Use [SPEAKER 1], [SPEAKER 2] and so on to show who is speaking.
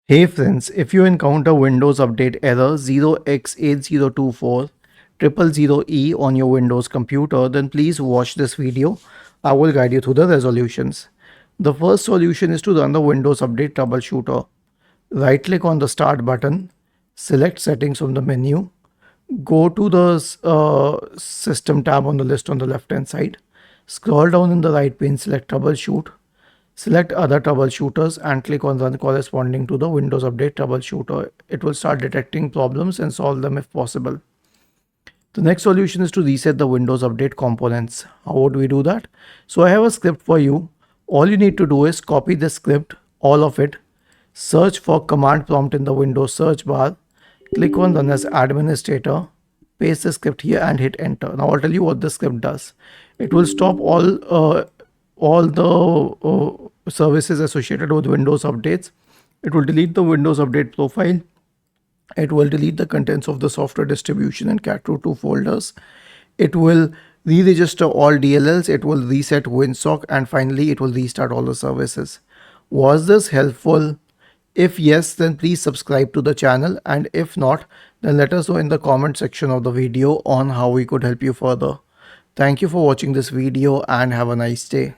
[SPEAKER 1] Hey friends, if you encounter Windows Update error 0x8024000E on your Windows computer, then please watch this video. I will guide you through the resolutions. The first solution is to run the Windows Update troubleshooter. Right click on the Start button, select Settings from the menu, go to the System tab on the list on the left hand side, scroll down in the right pane, select Troubleshoot. Select other troubleshooters and click on run corresponding to the Windows Update troubleshooter. It will start detecting problems and solve them if possible. The next solution is to reset the Windows Update components. How would we do that? So I have a script for you. All you need to do is copy the script, all of it, search for command prompt in the Windows search bar, click on run as administrator, paste the script here and hit enter. Now I'll tell you what the script does. It will stop all the services associated with Windows updates. It will delete the Windows Update profile. It will delete the contents of the software distribution and cat2 folders. It will re-register all DLLs. It will reset WinSock, and finally it will restart all the services. Was this helpful? If yes, then please subscribe to the channel, and if not, then let us know in the comment section of the video on how we could help you further. Thank you for watching this video and have a nice day.